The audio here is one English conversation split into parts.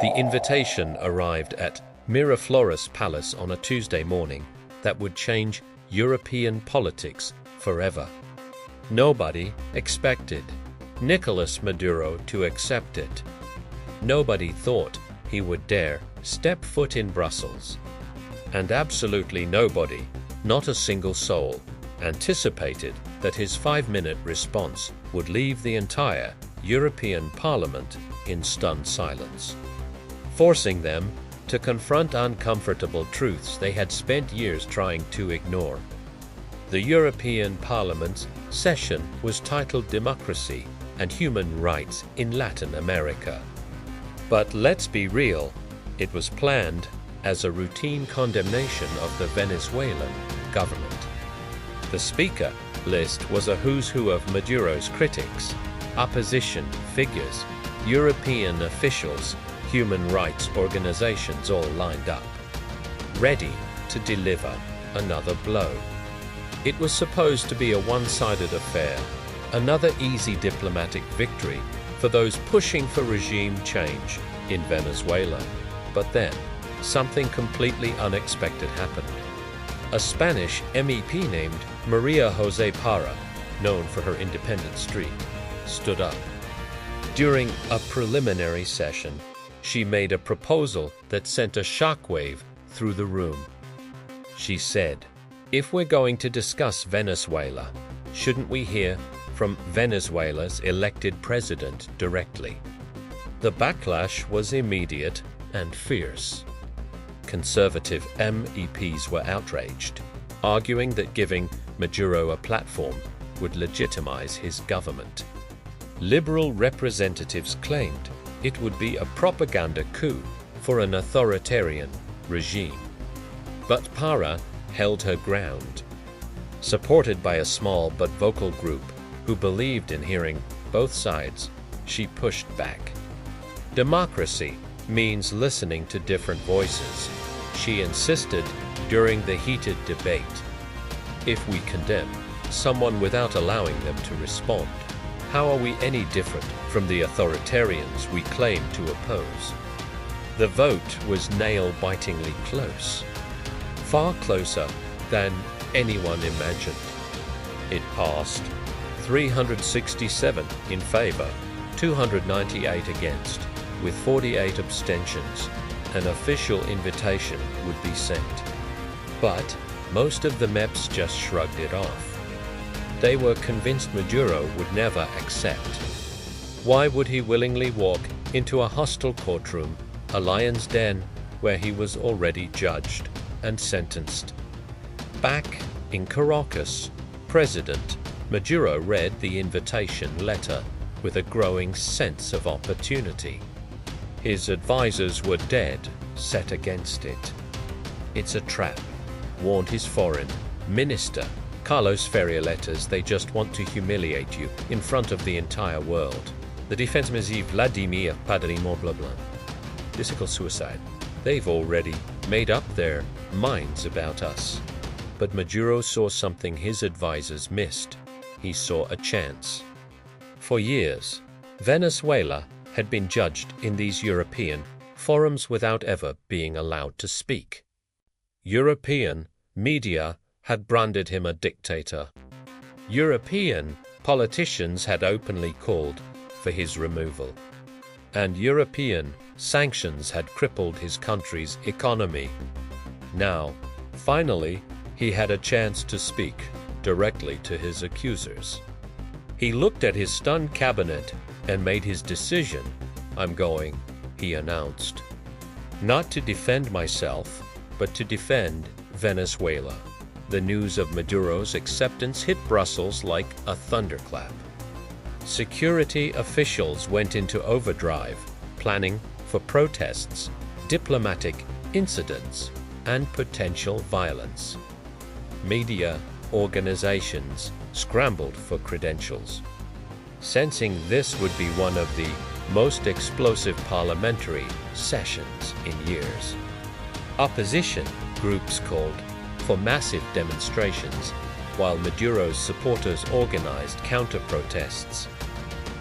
The invitation arrived at Miraflores Palace on a Tuesday morning that would change European politics forever. Nobody expected Nicolás Maduro to accept it. Nobody thought he would dare step foot in Brussels. And absolutely nobody, not a single soul, anticipated that his 5-minute response would leave the entire European Parliament in stunned silence, forcing them to confront uncomfortable truths they had spent years trying to ignore. The European Parliament's session was titled Democracy and Human Rights in Latin America. But let's be real, it was planned as a routine condemnation of the Venezuelan government. The speaker list was a who's who of Maduro's critics, opposition figures, European officials, human rights organizations all lined up, ready to deliver another blow. It was supposed to be a one-sided affair, another easy diplomatic victory for those pushing for regime change in Venezuela. But then, something completely unexpected happened. A Spanish MEP named María José Parra, known for her independent streak, stood up. During a preliminary session, she made a proposal that sent a shockwave through the room. She said, "If we're going to discuss Venezuela, shouldn't we hear from Venezuela's elected president directly?" The backlash was immediate and fierce. Conservative MEPs were outraged, arguing that giving Maduro a platform would legitimize his government. Liberal representatives claimed it would be a propaganda coup for an authoritarian regime. But Parra held her ground. Supported by a small but vocal group who believed in hearing both sides, she pushed back. Democracy means listening to different voices, she insisted during the heated debate. If we condemn someone without allowing them to respond, how are we any different from the authoritarians we claim to oppose? The vote was nail-bitingly close, far closer than anyone imagined. It passed 367 in favor, 298 against, with 48 abstentions. An official invitation would be sent. But most of the MEPs just shrugged it off. They were convinced Maduro would never accept. Why would he willingly walk into a hostile courtroom, a lion's den, where he was already judged and sentenced? Back in Caracas, President Maduro read the invitation letter with a growing sense of opportunity. His advisors were dead set against it. "It's a trap," warned his foreign minister, Carlos Ferrioletas. "They just want to humiliate you in front of the entire world. The defense minister Vladimir Padrino blah blah. This equals suicide. They've already made up their minds about us." But Maduro saw something his advisors missed. He saw a chance. For years, Venezuela had been judged in these European forums without ever being allowed to speak. European media had branded him a dictator. European politicians had openly called for his removal. And European sanctions had crippled his country's economy. Now, finally, he had a chance to speak directly to his accusers. He looked at his stunned cabinet and made his decision. "I'm going," he announced, "not to defend myself, but to defend Venezuela." The news of Maduro's acceptance hit Brussels like a thunderclap. Security officials went into overdrive, planning for protests, diplomatic incidents, and potential violence. Media organizations scrambled for credentials, sensing this would be one of the most explosive parliamentary sessions in years. Opposition groups called for massive demonstrations, while Maduro's supporters organized counter-protests.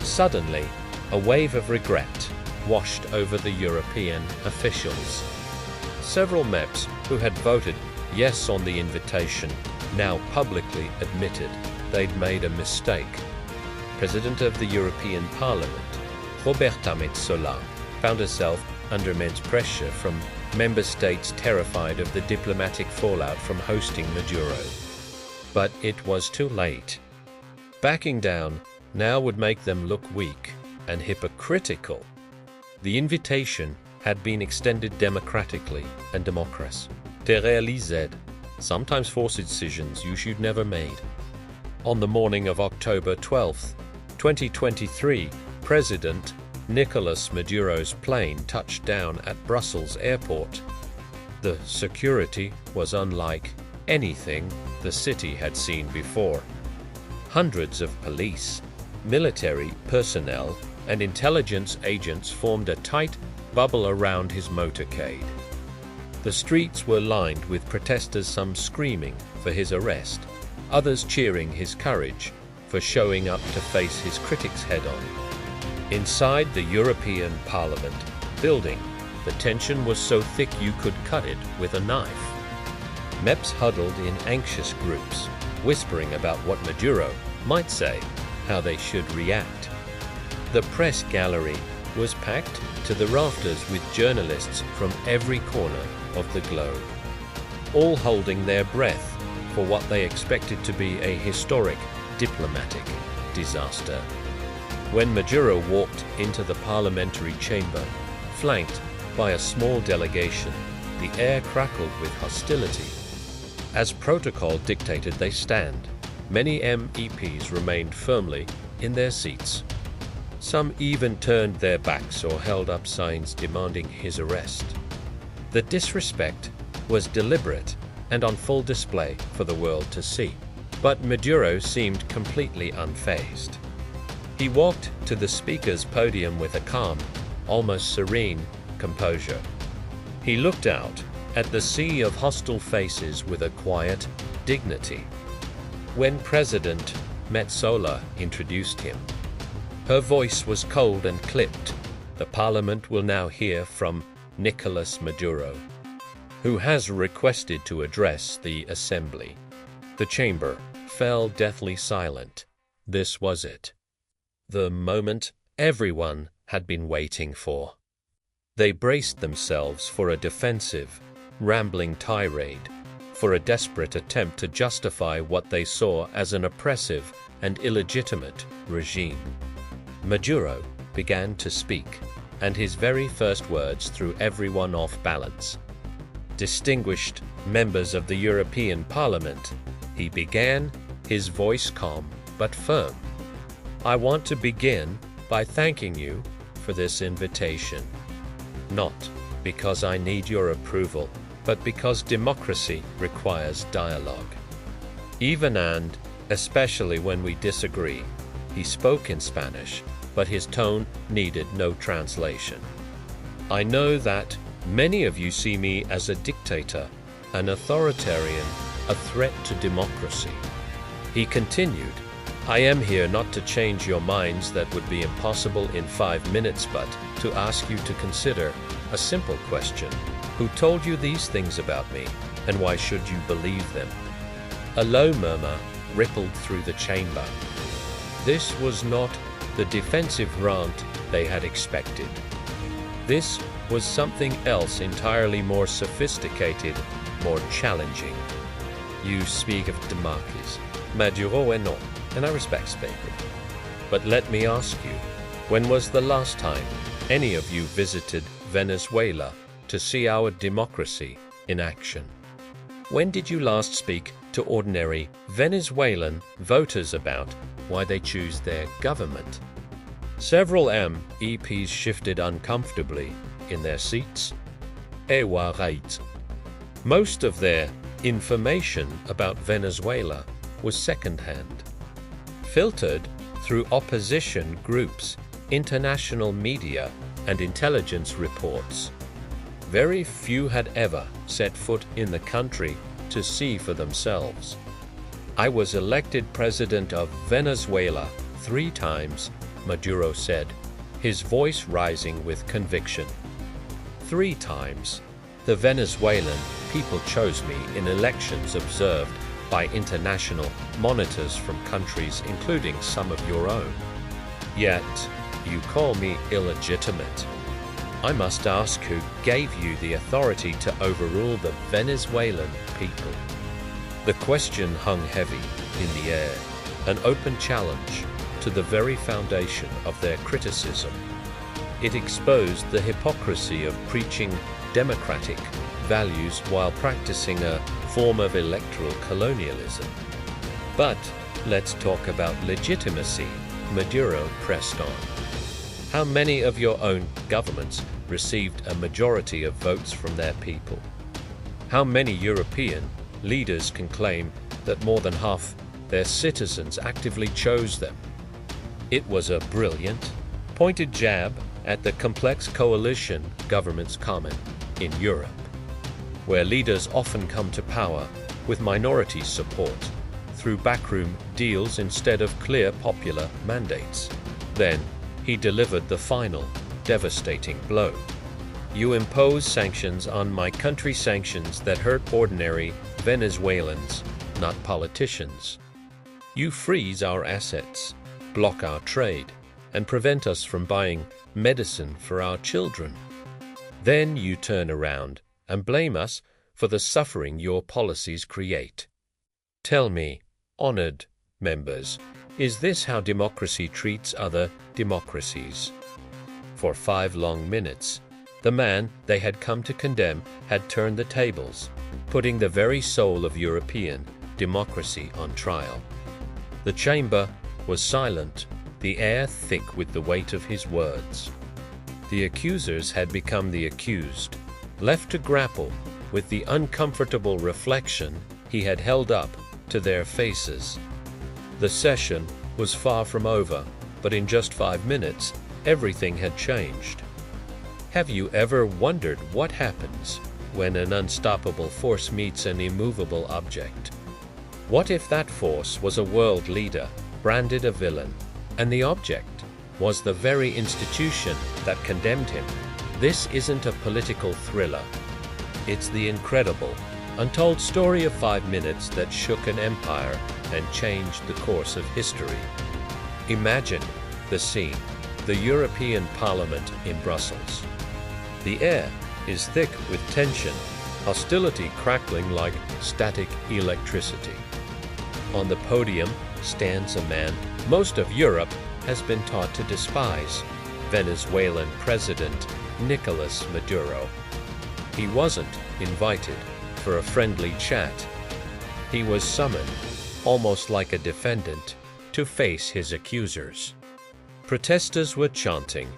Suddenly, a wave of regret washed over the European officials. Several MEPs who had voted yes on the invitation now publicly admitted they'd made a mistake. President of the European Parliament, Roberta Metsola, found herself under immense pressure from member states terrified of the diplomatic fallout from hosting Maduro. But it was too late. Backing down now would make them look weak and hypocritical. The invitation had been extended democratically and democracy. Te réalised, sometimes forced decisions you should never made. On the morning of October 12th, 2023, President Nicolás Maduro's plane touched down at Brussels airport. The security was unlike anything the city had seen before. Hundreds of police, military personnel, and intelligence agents formed a tight bubble around his motorcade. The streets were lined with protesters, some screaming for his arrest, others cheering his courage for showing up to face his critics head-on. Inside the European Parliament building, the tension was so thick you could cut it with a knife. MEPs huddled in anxious groups, whispering about what Maduro might say, how they should react. The press gallery was packed to the rafters with journalists from every corner of the globe, all holding their breath for what they expected to be a historic diplomatic disaster. When Maduro walked into the parliamentary chamber, flanked by a small delegation, the air crackled with hostility. As protocol dictated they stand, many MEPs remained firmly in their seats. Some even turned their backs or held up signs demanding his arrest. The disrespect was deliberate and on full display for the world to see. But Maduro seemed completely unfazed. He walked to the speaker's podium with a calm, almost serene composure. He looked out at the sea of hostile faces with a quiet dignity. When President Metsola introduced him, her voice was cold and clipped. The Parliament will now hear from Nicolás Maduro, who has requested to address the Assembly. The chamber fell deathly silent. This was it. The moment everyone had been waiting for. They braced themselves for a defensive, rambling tirade, for a desperate attempt to justify what they saw as an oppressive and illegitimate regime. Maduro began to speak, and his very first words threw everyone off balance. Distinguished members of the European Parliament, he began, his voice calm but firm. I want to begin by thanking you for this invitation. Not because I need your approval, but because democracy requires dialogue. Even and especially when we disagree. He spoke in Spanish, but his tone needed no translation. I know that many of you see me as a dictator, an authoritarian, a threat to democracy. He continued, I am here not to change your minds, that would be impossible in 5 minutes, but to ask you to consider a simple question. Who told you these things about me, and why should you believe them? A low murmur rippled through the chamber. This was not the defensive rant they had expected. This was something else entirely more sophisticated, more challenging. You speak of democracy, Maduro and non, and I respect speaking. But let me ask you, when was the last time any of you visited Venezuela to see our democracy in action? When did you last speak to ordinary Venezuelan voters about why they choose their government? Several MEPs shifted uncomfortably in their seats. Right. Most of their information about Venezuela was second-hand, filtered through opposition groups, international media, and intelligence reports. Very few had ever set foot in the country to see for themselves. I was elected president of Venezuela 3 times, Maduro said. his voice rising with conviction. 3 times, the Venezuelan people chose me in elections observed by international monitors from countries including some of your own. Yet, you call me illegitimate. I must ask who gave you the authority to overrule the Venezuelan people. The question hung heavy in the air, an open challenge to the very foundation of their criticism. It exposed the hypocrisy of preaching democratic values while practicing a form of electoral colonialism. But let's talk about legitimacy, Maduro pressed on. How many of your own governments received a majority of votes from their people? How many European leaders can claim that more than half their citizens actively chose them? It was a brilliant, pointed jab at the complex coalition governments common in Europe, where leaders often come to power with minority support through backroom deals instead of clear popular mandates. Then, he delivered the final, devastating blow. You impose sanctions on my country, sanctions that hurt ordinary Venezuelans, not politicians. You freeze our assets, block our trade, and prevent us from buying medicine for our children. Then you turn around and blame us for the suffering your policies create. Tell me, honored members, is this how democracy treats other democracies? For 5 long minutes, the man they had come to condemn had turned the tables, putting the very soul of European democracy on trial. The chamber was silent, the air thick with the weight of his words. The accusers had become the accused, left to grapple with the uncomfortable reflection he had held up to their faces. The session was far from over, but in just 5 minutes, everything had changed. Have you ever wondered what happens when an unstoppable force meets an immovable object? What if that force was a world leader, branded a villain, and the object was the very institution that condemned him? This isn't a political thriller. It's the incredible, untold story of 5 minutes that shook an empire and changed the course of history. Imagine the scene, the European Parliament in Brussels. The air is thick with tension, hostility crackling like static electricity. On the podium stands a man most of Europe has been taught to despise, Venezuelan President Nicolás Maduro. He wasn't invited for a friendly chat. He was summoned, almost like a defendant, to face his accusers. Protesters were chanting,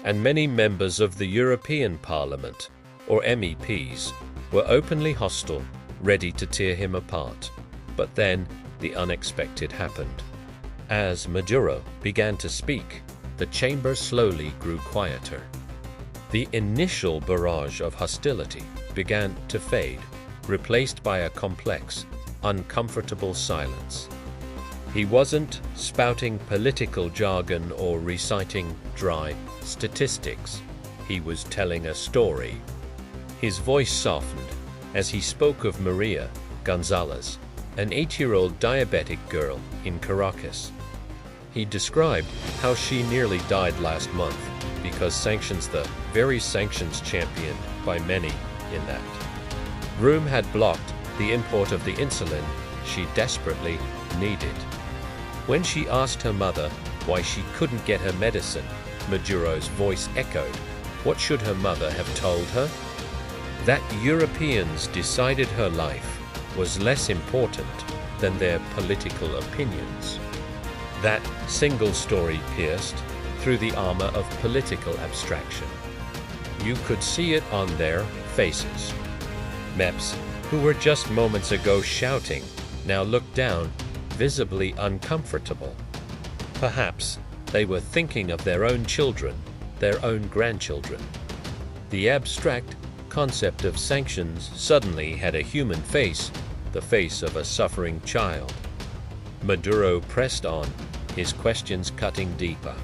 and many members of the European Parliament, or MEPs, were openly hostile, ready to tear him apart. But then the unexpected happened. As Maduro began to speak, the chamber slowly grew quieter. The initial barrage of hostility began to fade, replaced by a complex, uncomfortable silence. He wasn't spouting political jargon or reciting dry statistics. He was telling a story. His voice softened as he spoke of Maria Gonzalez, an 8-year-old diabetic girl in Caracas. He described how she nearly died last month because sanctions, the very sanctions championed by many in that room, had blocked the import of the insulin she desperately needed. When she asked her mother why she couldn't get her medicine, Maduro's voice echoed. What should her mother have told her? That Europeans decided her life was less important than their political opinions. That single story pierced through the armor of political abstraction. You could see it on their faces. MEPs, who were just moments ago shouting, now looked down, visibly uncomfortable. Perhaps they were thinking of their own children, their own grandchildren. The abstract concept of sanctions suddenly had a human face, the face of a suffering child. Maduro pressed on, his questions cutting deeper.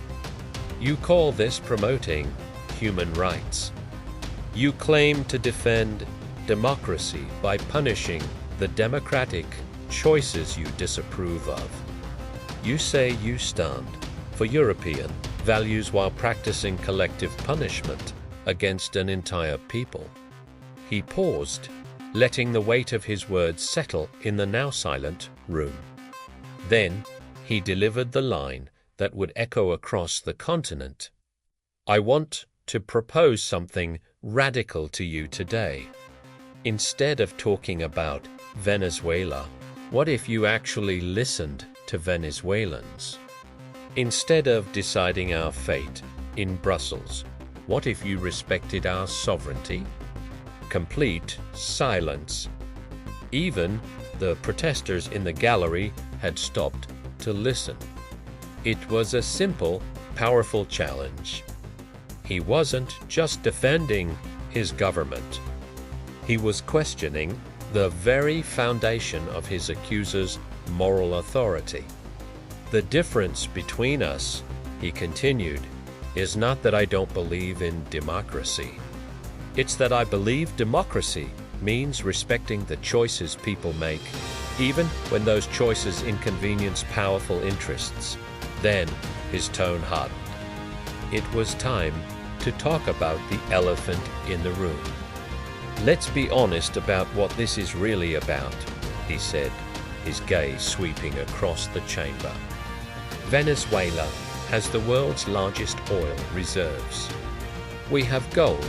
You call this promoting human rights. You claim to defend democracy by punishing the democratic choices you disapprove of. You say you stand for European values while practicing collective punishment against an entire people. He paused, letting the weight of his words settle in the now silent room. Then he delivered the line that would echo across the continent. I want to propose something radical to you today. Instead of talking about Venezuela, what if you actually listened to Venezuelans? Instead of deciding our fate in Brussels, what if you respected our sovereignty? Complete silence. Even the protesters in the gallery had stopped to listen. It was a simple, powerful challenge. He wasn't just defending his government. He was questioning the very foundation of his accusers' moral authority. The difference between us, he continued, is not that I don't believe in democracy. It's that I believe democracy means respecting the choices people make, even when those choices inconvenience powerful interests. Then his tone hardened. It was time to talk about the elephant in the room. Let's be honest about what this is really about, he said, his gaze sweeping across the chamber. Venezuela has the world's largest oil reserves. We have gold,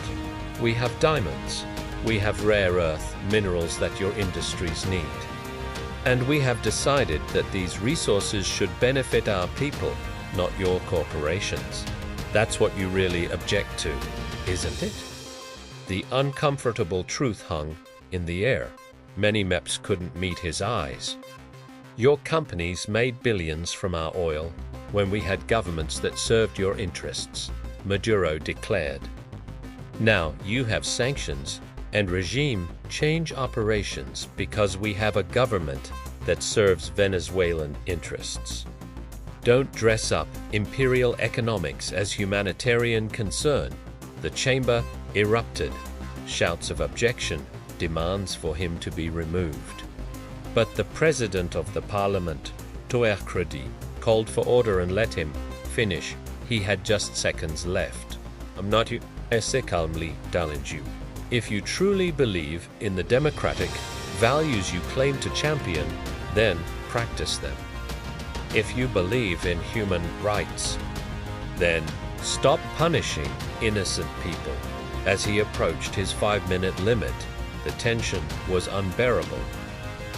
we have diamonds, we have rare earth minerals that your industries need. And we have decided that these resources should benefit our people, not your corporations. That's what you really object to, isn't it? The uncomfortable truth hung in the air. Many MEPs couldn't meet his eyes. Your companies made billions from our oil when we had governments that served your interests, Maduro declared. Now you have sanctions and regime change operations because we have a government that serves Venezuelan interests. Don't dress up imperial economics as humanitarian concern. The chamber erupted. Shouts of objection, demands for him to be removed. But the president of the parliament, Toerkredi, called for order and let him finish. He had just seconds left. I'm not you, esse calmly, Dalinju. If you truly believe in the democratic values you claim to champion, then practice them. If you believe in human rights, then stop punishing innocent people. As he approached his 5-minute limit, the tension was unbearable.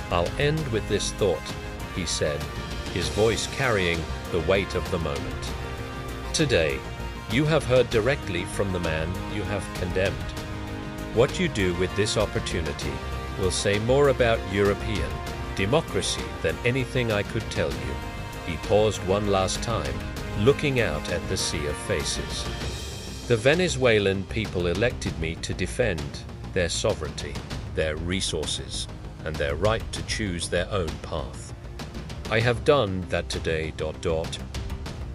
I'll end with this thought, he said, his voice carrying the weight of the moment. Today, you have heard directly from the man you have condemned. What you do with this opportunity will say more about European democracy than anything I could tell you. He paused one last time, looking out at the sea of faces. The Venezuelan people elected me to defend their sovereignty, their resources, and their right to choose their own path. I have done that today, ...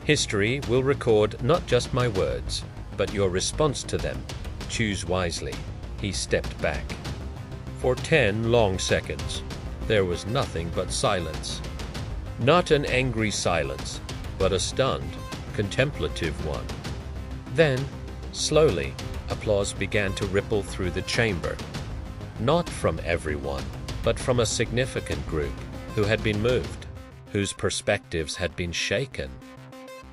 History will record not just my words, but your response to them. Choose wisely. He stepped back. For 10 long seconds, there was nothing but silence. Not an angry silence, but a stunned, contemplative one. Then, slowly, applause began to ripple through the chamber. Not from everyone, but from a significant group who had been moved, whose perspectives had been shaken.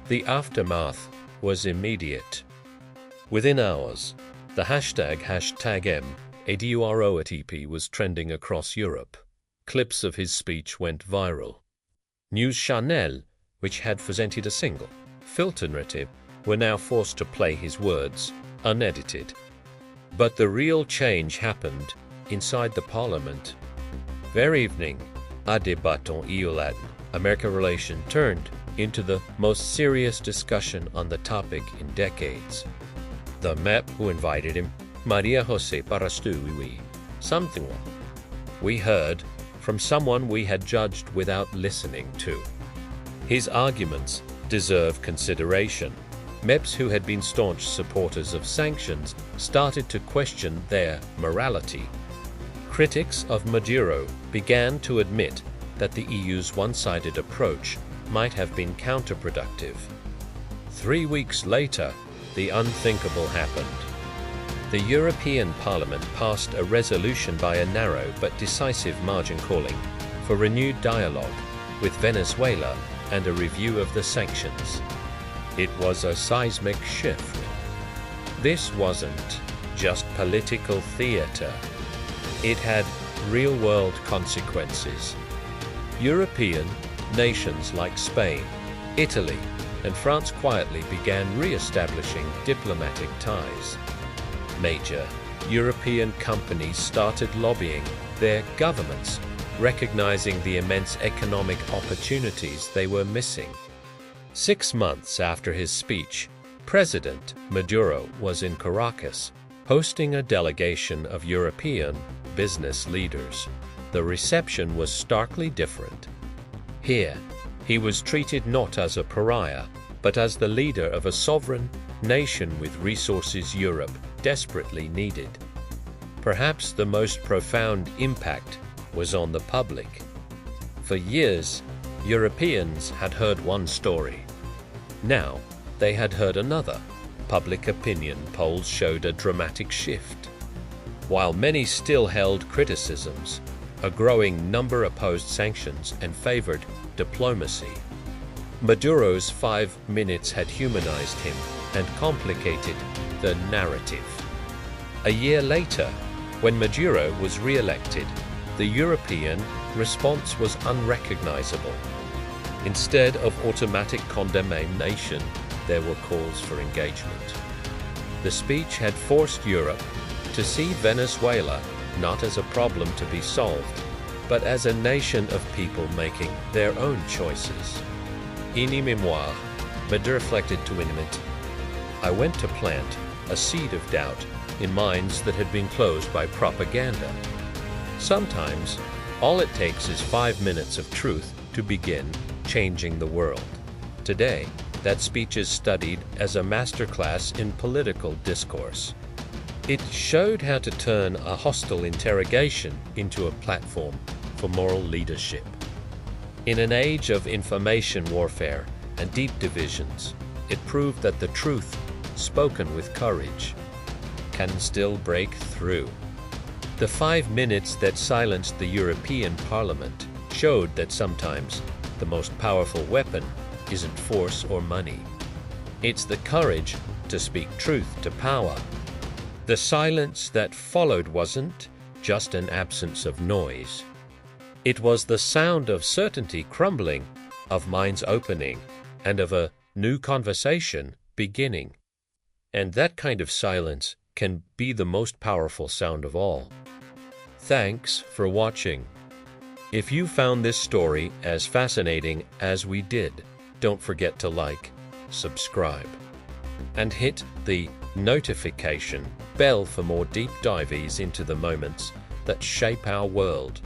The aftermath was immediate. Within hours, the #M_ADURO@EP was trending across Europe. Clips of his speech went viral. News Channel, which had presented a single, filter narrative, were now forced to play his words, unedited. But the real change happened inside the parliament. That evening, a débat en Latin, America relation turned into the most serious discussion on the topic in decades. The MEP who invited him, Maria José Parastuiwi, something we heard from someone we had judged without listening to. His arguments deserve consideration. MEPs who had been staunch supporters of sanctions started to question their morality. Critics of Maduro began to admit that the EU's one-sided approach might have been counterproductive. 3 weeks later, the unthinkable happened. The European Parliament passed a resolution by a narrow but decisive margin calling for renewed dialogue with Venezuela and a review of the sanctions. It was a seismic shift. This wasn't just political theater. It had real-world consequences. European nations like Spain, Italy, and France quietly began re-establishing diplomatic ties. Major European companies started lobbying their governments, recognizing the immense economic opportunities they were missing. 6 months after his speech, President Maduro was in Caracas, hosting a delegation of European business leaders. The reception was starkly different. Here, he was treated not as a pariah, but as the leader of a sovereign nation with resources Europe desperately needed. Perhaps the most profound impact was on the public. For years, Europeans had heard one story. Now, they had heard another. Public opinion polls showed a dramatic shift. While many still held criticisms, a growing number opposed sanctions and favored diplomacy. Maduro's 5 minutes had humanized him and complicated the narrative. A year later, when Maduro was re-elected, the European response was unrecognizable. Instead of automatic condemnation, there were calls for engagement. The speech had forced Europe to see Venezuela not as a problem to be solved, but as a nation of people making their own choices. In his memoir, Maduro reflected to intimate, "I went to plant a seed of doubt in minds that had been closed by propaganda. Sometimes, all it takes is 5 minutes of truth to begin changing the world." Today, that speech is studied as a masterclass in political discourse. It showed how to turn a hostile interrogation into a platform for moral leadership. In an age of information warfare and deep divisions, it proved that the truth, spoken with courage, can still break through. The 5 minutes that silenced the European Parliament showed that sometimes the most powerful weapon isn't force or money. It's the courage to speak truth to power. The silence that followed wasn't just an absence of noise. It was the sound of certainty crumbling, of minds opening, and of a new conversation beginning. And that kind of silence can be the most powerful sound of all. Thanks for watching. If you found this story as fascinating as we did, don't forget to like, subscribe, and hit the notification bell for more deep dives into the moments that shape our world.